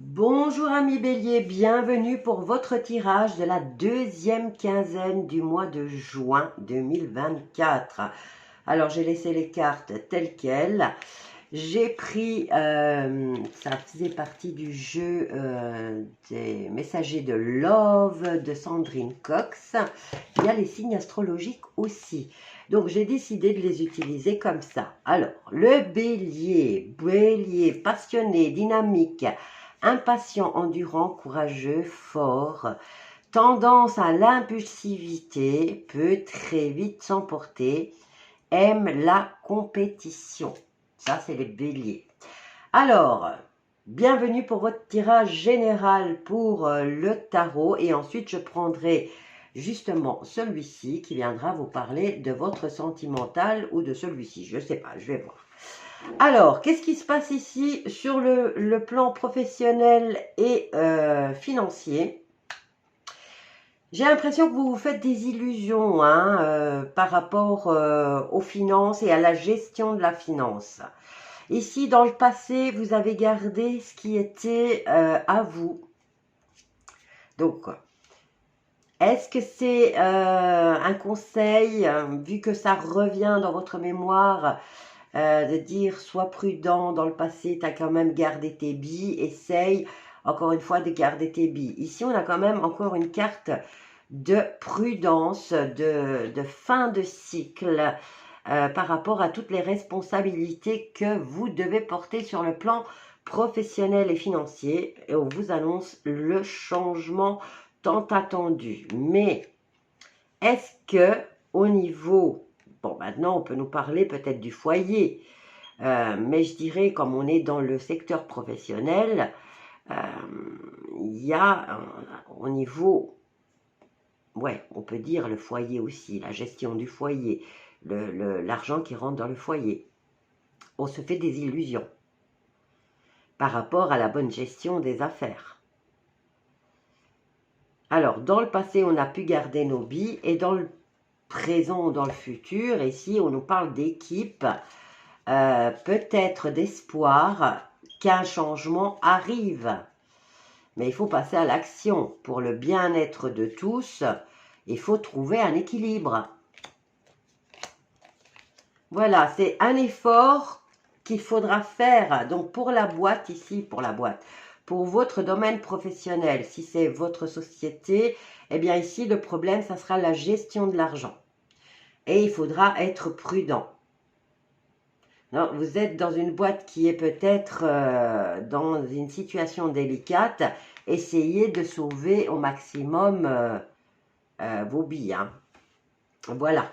Bonjour amis Bélier, bienvenue pour votre tirage de la deuxième quinzaine du mois de juin 2024. Alors j'ai laissé les cartes telles quelles. J'ai pris, ça faisait partie du jeu des messagers de Love de Sandrine Cox. Il y a les signes astrologiques aussi. Donc j'ai décidé de les utiliser comme ça. Alors le bélier passionné, dynamique, impatient, endurant, courageux, fort, tendance à l'impulsivité, peut très vite s'emporter, aime la compétition. Ça, c'est les béliers. Alors, bienvenue pour votre tirage général pour le tarot. Et ensuite, je prendrai justement celui-ci qui viendra vous parler de votre sentimental ou de celui-ci. Je ne sais pas, je vais voir. Alors, qu'est-ce qui se passe ici sur le plan professionnel et financier? J'ai l'impression que vous vous faites des illusions par rapport aux finances et à la gestion de la finance. Ici, dans le passé, vous avez gardé ce qui était à vous. Donc, est-ce que c'est un conseil, vu que ça revient dans votre mémoire, de dire sois prudent, dans le passé tu as quand même gardé tes billes, essaye encore une fois de garder tes billes. Ici on a quand même encore une carte de prudence, de fin de cycle par rapport à toutes les responsabilités que vous devez porter sur le plan professionnel et financier, et on vous annonce le changement tant attendu. Mais est-ce que au niveau... Bon, maintenant, on peut nous parler peut-être du foyer, mais je dirais, comme on est dans le secteur professionnel, il y a au niveau, ouais, on peut dire le foyer aussi, la gestion du foyer, l'argent qui rentre dans le foyer. On se fait des illusions par rapport à la bonne gestion des affaires. Alors, dans le passé, on a pu garder nos billes, et dans le présent ou dans le futur, ici on nous parle d'équipe, peut-être d'espoir qu'un changement arrive. Mais il faut passer à l'action. Pour le bien-être de tous, il faut trouver un équilibre. Voilà, c'est un effort qu'il faudra faire. Donc pour la boîte ici, pour votre domaine professionnel, si c'est votre société, eh bien ici le problème, ça sera la gestion de l'argent. Et il faudra être prudent. Non, vous êtes dans une boîte qui est peut-être dans une situation délicate. Essayez de sauver au maximum vos billes. Hein. Voilà.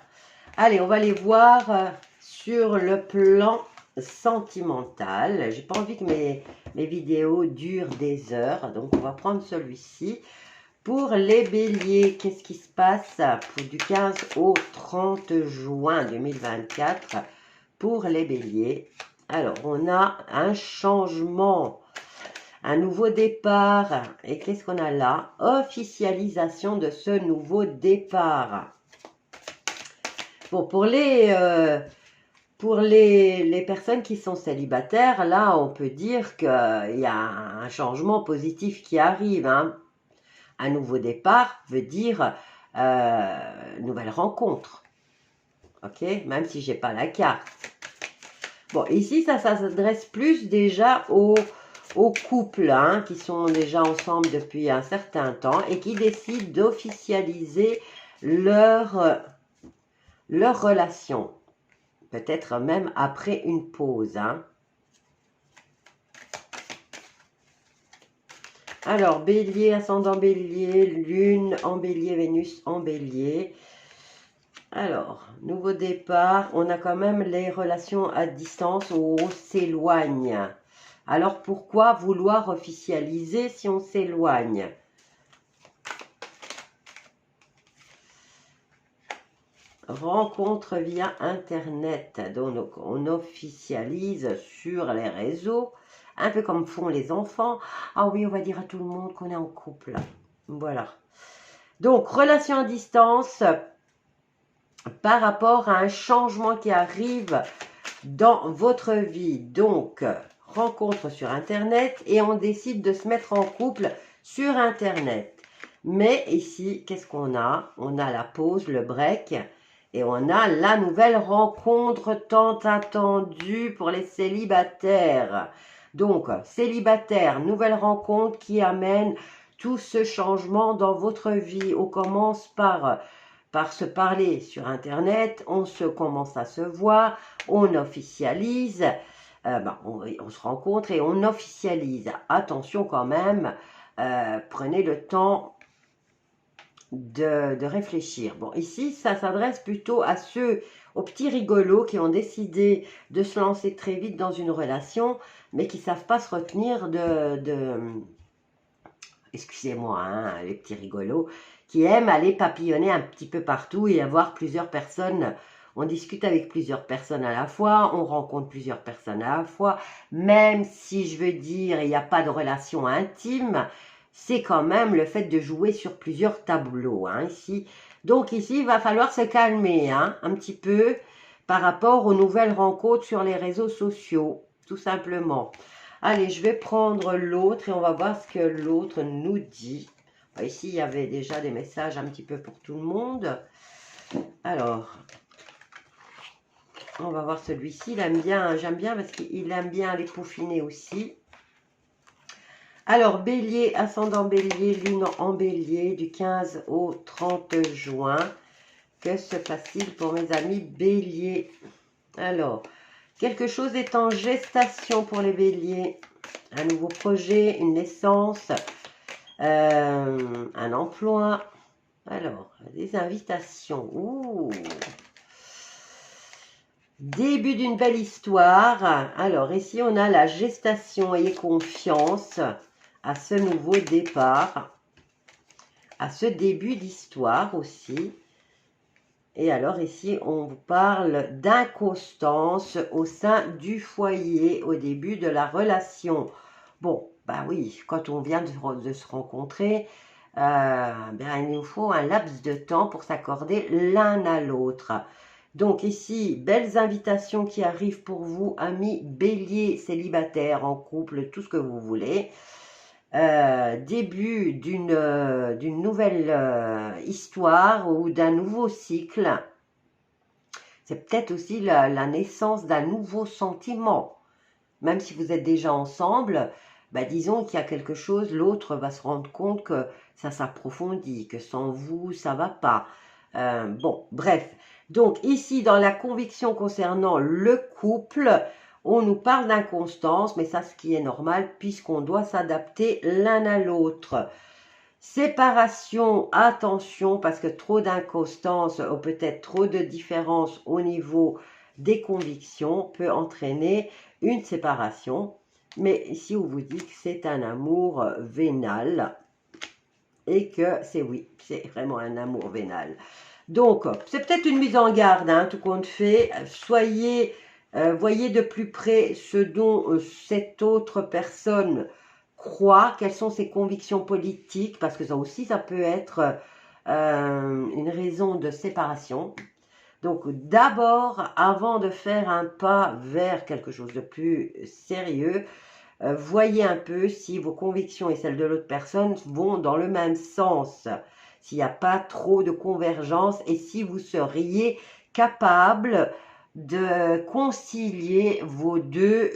Allez, on va les voir sur le plan sentimental. J'ai pas envie que mes vidéos durent des heures. Donc, on va prendre celui-ci. Pour les béliers, qu'est-ce qui se passe du 15 au 30 juin 2024 pour les béliers? Alors, on a un changement, un nouveau départ. Et qu'est-ce qu'on a là? Officialisation de ce nouveau départ. Bon, pour les personnes qui sont célibataires, là, on peut dire qu'il y a un changement positif qui arrive. Hein. Un nouveau départ veut dire nouvelle rencontre. Ok? Même si j'ai pas la carte. Bon, ici, ça s'adresse plus déjà aux couples hein, qui sont déjà ensemble depuis un certain temps et qui décident d'officialiser leur relation. Peut-être même après une pause. Hein. Alors, bélier, ascendant bélier, lune en bélier, Vénus en bélier. Alors, nouveau départ, on a quand même les relations à distance où on s'éloigne. Alors, pourquoi vouloir officialiser si on s'éloigne? Rencontre via Internet, donc on officialise sur les réseaux. Un peu comme font les enfants. Ah oui, on va dire à tout le monde qu'on est en couple. Voilà. Donc, relation à distance par rapport à un changement qui arrive dans votre vie. Donc, rencontre sur Internet et on décide de se mettre en couple sur Internet. Mais ici, qu'est-ce qu'on a? On a la pause, le break, et on a la nouvelle rencontre tant attendue pour les célibataires. Donc, célibataire, nouvelle rencontre qui amène tout ce changement dans votre vie. On commence par se parler sur Internet, on commence à se voir, on officialise, on se rencontre et on officialise. Attention quand même, prenez le temps de réfléchir. Bon, ici, ça s'adresse plutôt à aux petits rigolos qui ont décidé de se lancer très vite dans une relation, mais qui ne savent pas se retenir excusez-moi, hein, les petits rigolos, qui aiment aller papillonner un petit peu partout et avoir plusieurs personnes. On discute avec plusieurs personnes à la fois, on rencontre plusieurs personnes à la fois, même si je veux dire, il n'y a pas de relation intime, c'est quand même le fait de jouer sur plusieurs tableaux, hein, ici. Donc ici, il va falloir se calmer, hein, un petit peu par rapport aux nouvelles rencontres sur les réseaux sociaux, tout simplement. Allez, je vais prendre l'autre et on va voir ce que l'autre nous dit. Ici, il y avait déjà des messages un petit peu pour tout le monde. Alors, on va voir celui-ci. Il aime bien, j'aime bien parce qu'il aime bien les peaufiner aussi. Alors, Bélier, ascendant Bélier, lune en Bélier, du 15 au 30 juin. Que se passe-t-il pour mes amis Bélier? Alors, quelque chose est en gestation pour les Béliers. Un nouveau projet, une naissance, un emploi. Alors, des invitations. Ouh. Début d'une belle histoire. Alors, ici, on a la gestation. Ayez confiance à ce nouveau départ, à ce début d'histoire aussi. Et alors ici, on vous parle d'inconstance au sein du foyer, au début de la relation. Bon, bah oui, quand on vient de se rencontrer, il nous faut un laps de temps pour s'accorder l'un à l'autre. Donc ici, belles invitations qui arrivent pour vous, amis bélier, célibataires, en couple, tout ce que vous voulez. Début d'une nouvelle histoire ou d'un nouveau cycle. C'est peut-être aussi la naissance d'un nouveau sentiment. Même si vous êtes déjà ensemble, disons qu'il y a quelque chose, l'autre va se rendre compte que ça s'approfondit, que sans vous, ça ne va pas. Bon, bref. Donc ici, dans la conviction concernant le couple, on nous parle d'inconstance, mais ça, ce qui est normal, puisqu'on doit s'adapter l'un à l'autre. Séparation, attention, parce que trop d'inconstance ou peut-être trop de différence au niveau des convictions peut entraîner une séparation. Mais ici, on vous dit que c'est un amour vénal et que c'est vraiment un amour vénal. Donc, c'est peut-être une mise en garde, hein, tout compte fait. Voyez de plus près ce dont cette autre personne croit, quelles sont ses convictions politiques, parce que ça aussi, ça peut être une raison de séparation. Donc, d'abord, avant de faire un pas vers quelque chose de plus sérieux, voyez un peu si vos convictions et celles de l'autre personne vont dans le même sens, s'il n'y a pas trop de convergence et si vous seriez capable de concilier vos deux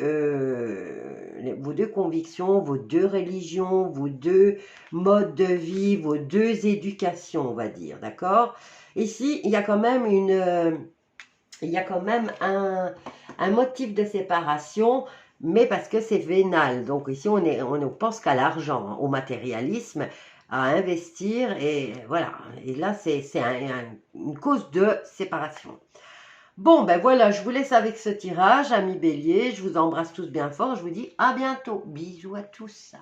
convictions, vos deux religions, vos deux modes de vie, vos deux éducations, on va dire, d'accord? Ici, il y a quand même un motif de séparation, mais parce que c'est vénal. Donc ici, on pense qu'à l'argent, hein, au matérialisme, à investir, et voilà. Et là, c'est une cause de séparation. Bon, voilà, je vous laisse avec ce tirage, amis bélier. Je vous embrasse tous bien fort. Je vous dis à bientôt. Bisous à tous.